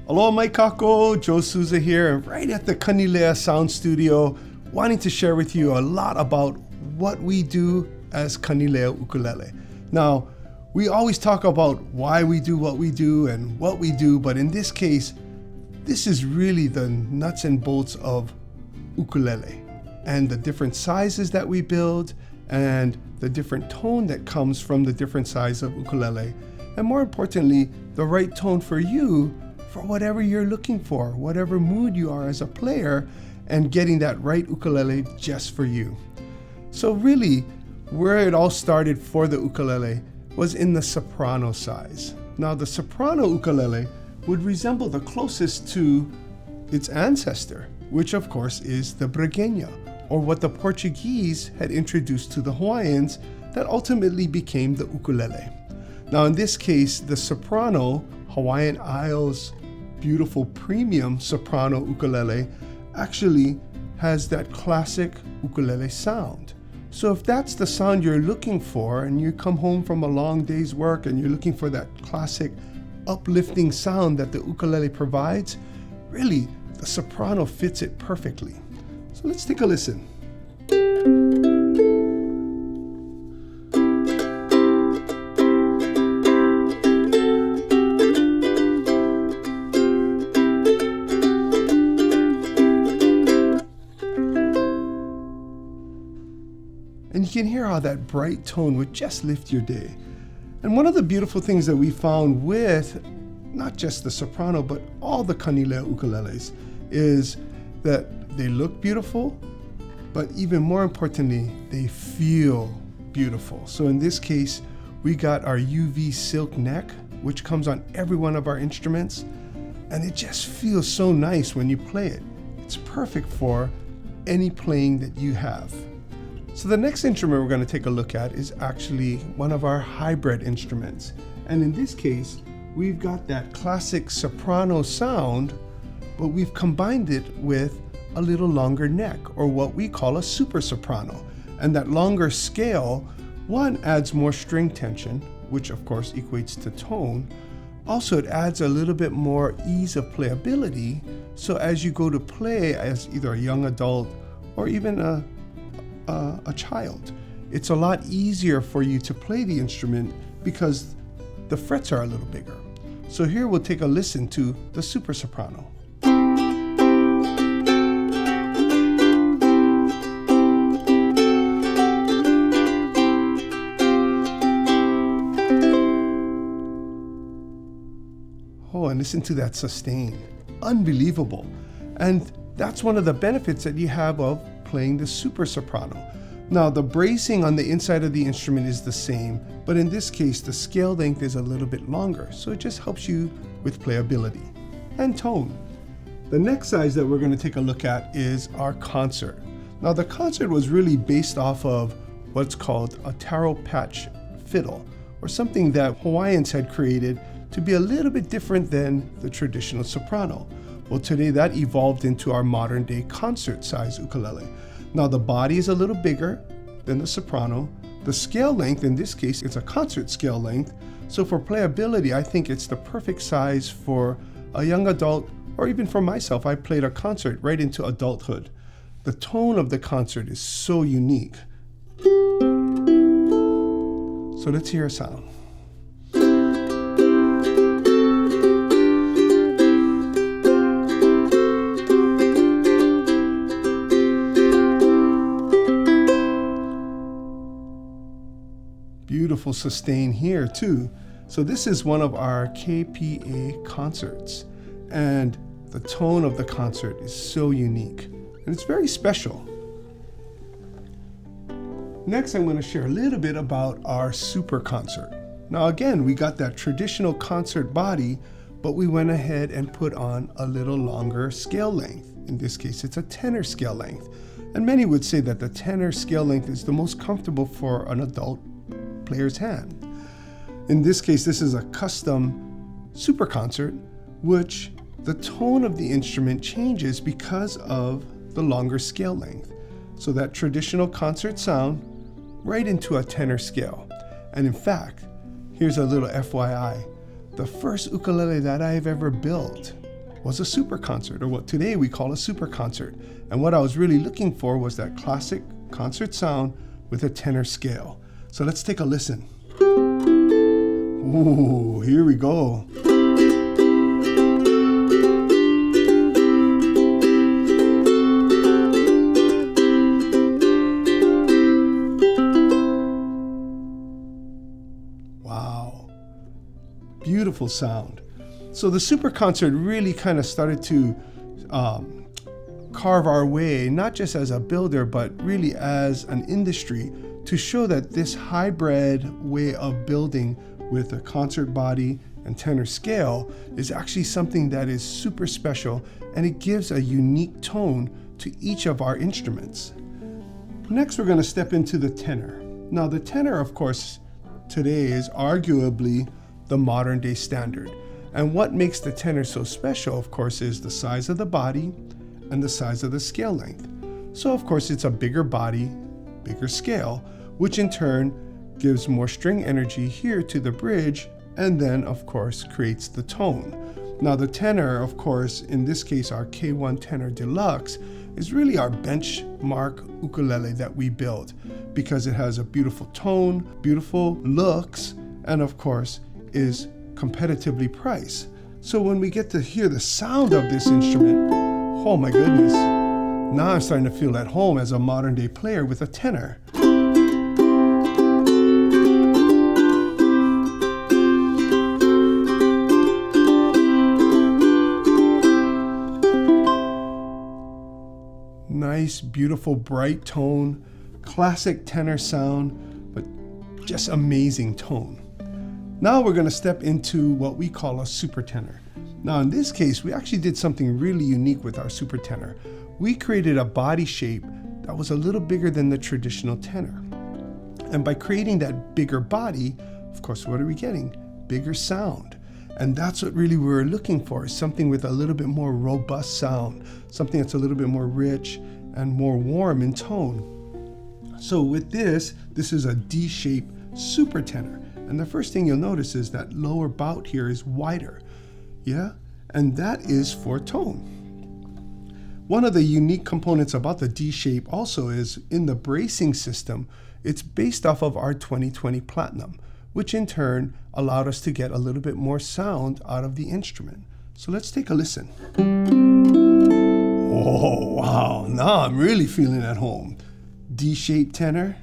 Aloha mai kako, Joe Souza here, right at the Kanile'a Sound Studio, wanting to share with you a lot about what we do as Kanile'a Ukulele. Now, we always talk about why we do what we do and what we do, but in this case, this is really the nuts and bolts of ukulele and the different sizes that we build and the different tone that comes from the different size of ukulele. And more importantly, the right tone for you for whatever you're looking for, whatever mood you are as a player, and getting that right ukulele just for you. So really, where it all started for the ukulele was in the soprano size. Now the soprano ukulele would resemble the closest to its ancestor, which of course is the bregueña, or what the Portuguese had introduced to the Hawaiians that ultimately became the ukulele. Now in this case, the soprano, Hawaiian Isles beautiful premium soprano ukulele, actually has that classic ukulele sound. So if that's the sound you're looking for and you come home from a long day's work and you're looking for that classic uplifting sound that the ukulele provides, really the soprano fits it perfectly. So let's take a listen. And you can hear how that bright tone would just lift your day. And one of the beautiful things that we found with not just the soprano, but all the Kanile'a ukuleles is that they look beautiful, but even more importantly, they feel beautiful. So in this case, we got our UV silk neck, which comes on every one of our instruments, and it just feels so nice when you play it. It's perfect for any playing that you have. So the next instrument we're going to take a look at is actually one of our hybrid instruments. And in this case, we've got that classic soprano sound, but we've combined it with a little longer neck, or what we call a super soprano. And that longer scale, one, adds more string tension, which of course equates to tone. Also, it adds a little bit more ease of playability. So as you go to play as either a young adult or even a child, it's a lot easier for you to play the instrument because the frets are a little bigger. So here we'll take a listen to the super soprano. Oh, and listen to that sustain. Unbelievable. And that's one of the benefits that you have of playing the super soprano. Now the bracing on the inside of the instrument is the same, but in this case the scale length is a little bit longer, so it just helps you with playability and tone. The next size that we're going to take a look at is our concert. Now the concert was really based off of what's called a taro patch fiddle, or something that Hawaiians had created to be a little bit different than the traditional soprano. Well, today that evolved into our modern day concert size ukulele. Now the body is a little bigger than the soprano. The scale length, in this case, it's a concert scale length. So for playability, I think it's the perfect size for a young adult, or even for myself. I played a concert right into adulthood. The tone of the concert is so unique. So let's hear a sound. Beautiful sustain here too. So this is one of our KPA concerts, and the tone of the concert is so unique and it's very special. Next, I'm going to share a little bit about our super concert. Now again, we got that traditional concert body, but we went ahead and put on a little longer scale length. In this case, it's a tenor scale length. And many would say that the tenor scale length is the most comfortable for an adult player's hand. In this case, this is a custom super concert, which the tone of the instrument changes because of the longer scale length. So that traditional concert sound right into a tenor scale. And in fact, here's a little FYI. The first ukulele that I've ever built was a super concert, or what today we call a super concert. And what I was really looking for was that classic concert sound with a tenor scale. So let's take a listen. Ooh, here we go. Wow, beautiful sound. So the super concert really kind of started to carve our way, not just as a builder, but really as an industry, to show that this hybrid way of building with a concert body and tenor scale is actually something that is super special, and it gives a unique tone to each of our instruments. Next, we're going to step into the tenor. Now, the tenor, of course, today is arguably the modern day standard. And what makes the tenor so special, of course, is the size of the body and the size of the scale length. So, of course, it's a bigger body, bigger scale, which in turn gives more string energy here to the bridge, and then, of course, creates the tone. Now, the tenor, of course, in this case, our K1 Tenor Deluxe, is really our benchmark ukulele that we built, because it has a beautiful tone, beautiful looks, and of course, is competitively priced. So when we get to hear the sound of this instrument, oh my goodness, now I'm starting to feel at home as a modern day player with a tenor. Nice, beautiful, bright tone, classic tenor sound, but just amazing tone. Now we're going to step into what we call a super tenor. Now in this case, we actually did something really unique with our super tenor. We created a body shape that was a little bigger than the traditional tenor. And by creating that bigger body, of course, what are we getting? Bigger sound. And that's what really we're looking for, is something with a little bit more robust sound, something that's a little bit more rich and more warm in tone. So with this is a D-shaped super tenor. And the first thing you'll notice is that lower bout here is wider, yeah? And that is for tone. One of the unique components about the D shape also is in the bracing system, it's based off of our 2020 Platinum, which in turn allowed us to get a little bit more sound out of the instrument. So let's take a listen. Oh, wow, now I'm really feeling at home. D-shaped tenor.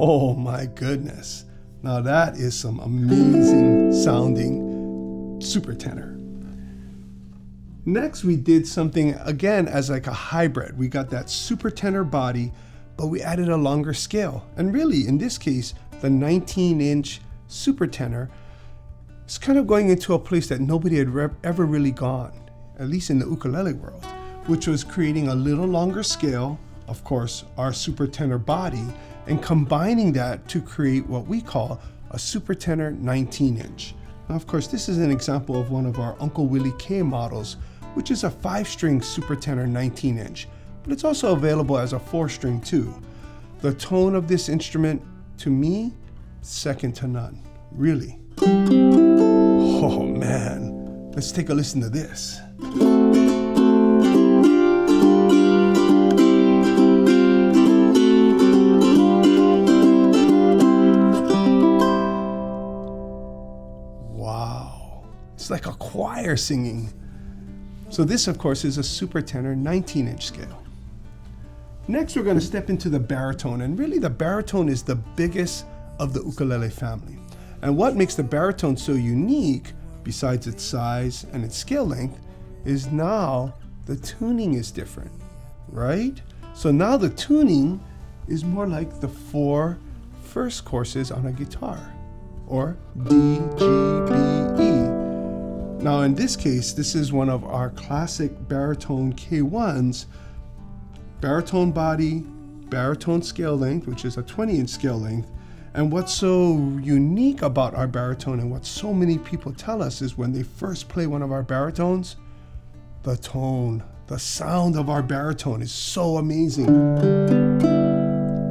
Oh my goodness. Now that is some amazing sounding super tenor. Next, we did something again as like a hybrid. We got that super tenor body, but we added a longer scale. And really, in this case, the 19-inch super tenor is kind of going into a place that nobody had ever really gone, at least in the ukulele world, which was creating a little longer scale, of course, our super tenor body, and combining that to create what we call a super tenor 19-inch. Now, of course, this is an example of one of our Uncle Willie K models, which is a 5-string super tenor 19-inch, but it's also available as a 4-string too. The tone of this instrument, to me, second to none, really. Oh man, let's take a listen to this. Wow, it's like a choir singing. So this, of course, is a super tenor 19-inch scale. Next, we're going to step into the baritone, and really the baritone is the biggest of the ukulele family. And what makes the baritone so unique, besides its size and its scale length, is now the tuning is different, right? So now the tuning is more like the 4 first courses on a guitar, or D, G, B, E. Now in this case, this is one of our classic baritone K1s, baritone body, baritone scale length, which is a 20-inch scale length. And what's so unique about our baritone, and what so many people tell us, is when they first play one of our baritones, the tone, the sound of our baritone is so amazing.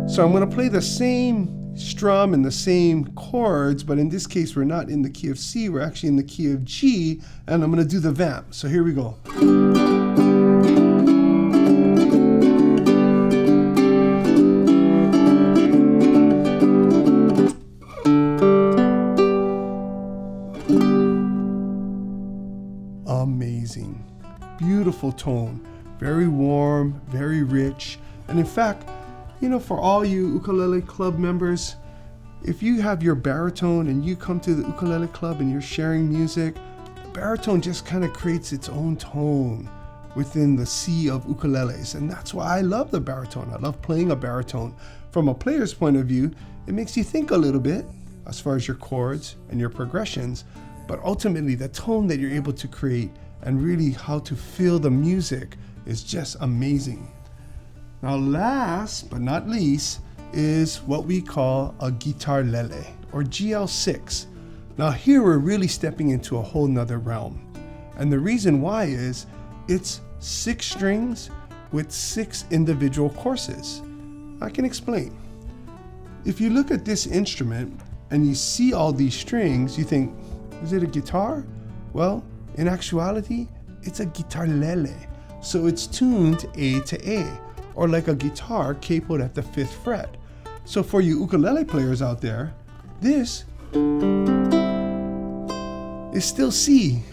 So I'm going to play the same strum and the same chords, but in this case we're not in the key of C, we're actually in the key of G, and I'm going to do the vamp. So here we go. Amazing, beautiful tone, very warm, very rich, and in fact, you know, for all you ukulele club members, if you have your baritone and you come to the ukulele club and you're sharing music, the baritone just kind of creates its own tone within the sea of ukuleles, and that's why I love the baritone. I love playing a baritone. From a player's point of view, it makes you think a little bit as far as your chords and your progressions, but ultimately the tone that you're able to create and really how to feel the music is just amazing. Now last but not least is what we call a guitarlele or GL6. Now here we're really stepping into a whole nother realm. And the reason why is it's 6 strings with 6 individual courses. I can explain. If you look at this instrument and you see all these strings, you think, is it a guitar? Well, in actuality, it's a guitarlele. So it's tuned A to A, or like a guitar capoed at the 5th fret. So for you ukulele players out there, this is still C.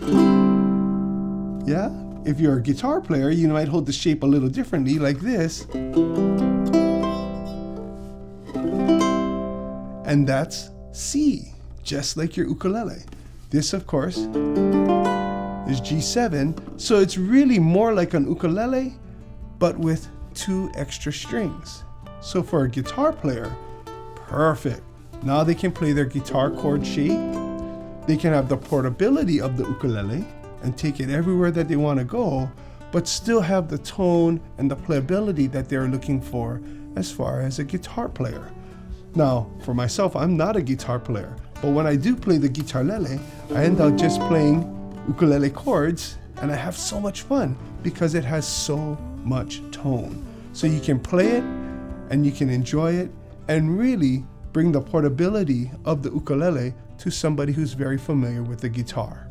Yeah? If you're a guitar player, you might hold the shape a little differently, like this. And that's C, just like your ukulele. This, of course, is G7, so it's really more like an ukulele, but with 2 extra strings. So for a guitar player, perfect. Now they can play their guitar chord shape. They can have the portability of the ukulele and take it everywhere that they want to go, but still have the tone and the playability that they're looking for as far as a guitar player. Now, for myself, I'm not a guitar player, but when I do play the guitarlele, I end up just playing ukulele chords, and I have so much fun because it has so much tone. So you can play it and you can enjoy it and really bring the portability of the ukulele to somebody who's very familiar with the guitar.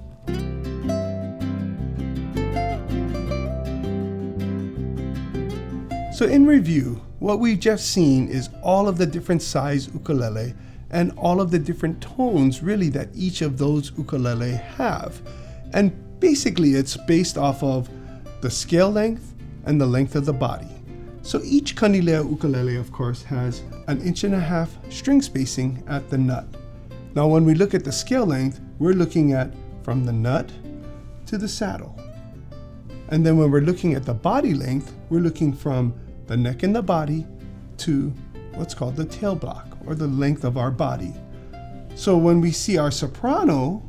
So in review, what we've just seen is all of the different size ukulele and all of the different tones really that each of those ukulele have. And basically it's based off of the scale length and the length of the body. So each Kanile'a ukulele, of course, has 1.5 inch string spacing at the nut. Now when we look at the scale length, we're looking at from the nut to the saddle. And then when we're looking at the body length, we're looking from the neck and the body to what's called the tail block, or the length of our body. So when we see our soprano,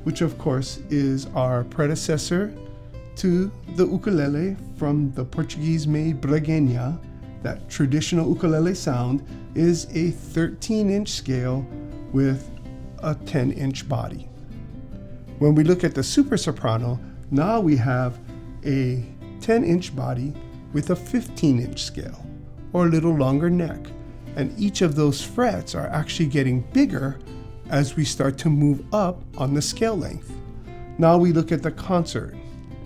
which of course is our predecessor to the ukulele from the Portuguese-made breguenha, that traditional ukulele sound, is a 13-inch scale with a 10-inch body. When we look at the super soprano, now we have a 10-inch body with a 15-inch scale, or a little longer neck. And each of those frets are actually getting bigger as we start to move up on the scale length. Now we look at the concert,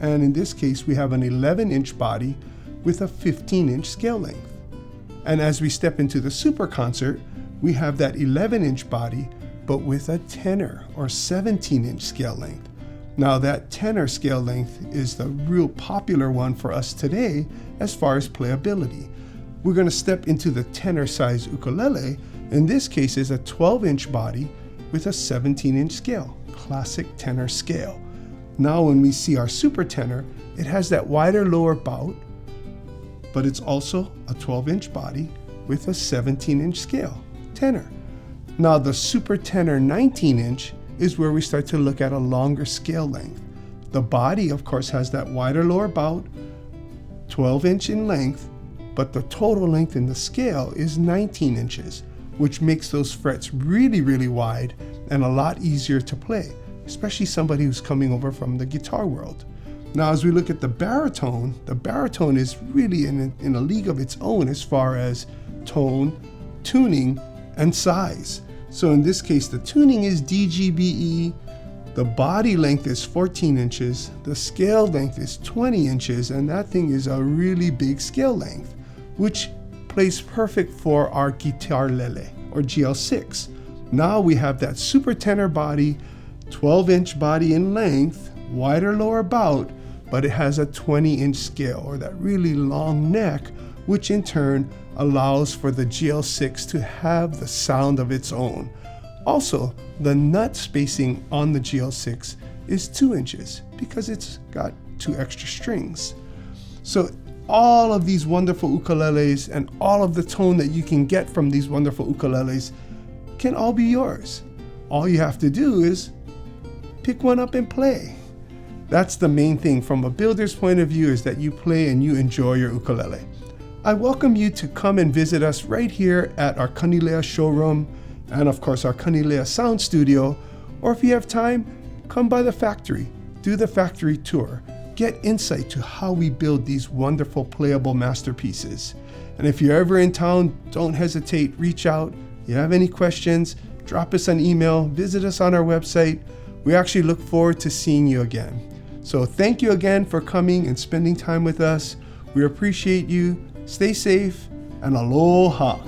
and in this case we have an 11-inch body with a 15-inch scale length. And as we step into the super concert, we have that 11-inch body but with a tenor or 17-inch scale length. Now that tenor scale length is the real popular one for us today as far as playability. We're going to step into the tenor size ukulele. In this case is a 12-inch body with a 17-inch scale, classic tenor scale. Now when we see our super tenor, it has that wider lower bout, but it's also a 12-inch body with a 17-inch scale, tenor. Now the super tenor 19-inch is where we start to look at a longer scale length. The body, of course, has that wider lower bout, 12-inch in length, but the total length in the scale is 19 inches, which makes those frets really, really wide and a lot easier to play, especially somebody who's coming over from the guitar world. Now, as we look at the baritone is really in a league of its own as far as tone, tuning, and size. So in this case, the tuning is DGBE, the body length is 14 inches, the scale length is 20 inches, and that thing is a really big scale length, which plays perfect for our Guitarlele or GL6. Now we have that super tenor body, 12-inch body in length, wider lower bout, but it has a 20-inch scale or that really long neck, which in turn allows for the GL6 to have the sound of its own. Also, the nut spacing on the GL6 is 2 inches because it's got 2 extra strings. So all of these wonderful ukuleles and all of the tone that you can get from these wonderful ukuleles can all be yours. All you have to do is pick one up and play. That's the main thing from a builder's point of view, is that you play and you enjoy your ukulele. I welcome you to come and visit us right here at our Kanile'a showroom and of course our Kanile'a sound studio, or if you have time, come by the factory, do the factory tour, get insight to how we build these wonderful playable masterpieces. And if you're ever in town, don't hesitate, reach out. If you have any questions, drop us an email, visit us on our website. We actually look forward to seeing you again. So thank you again for coming and spending time with us. We appreciate you. Stay safe and aloha.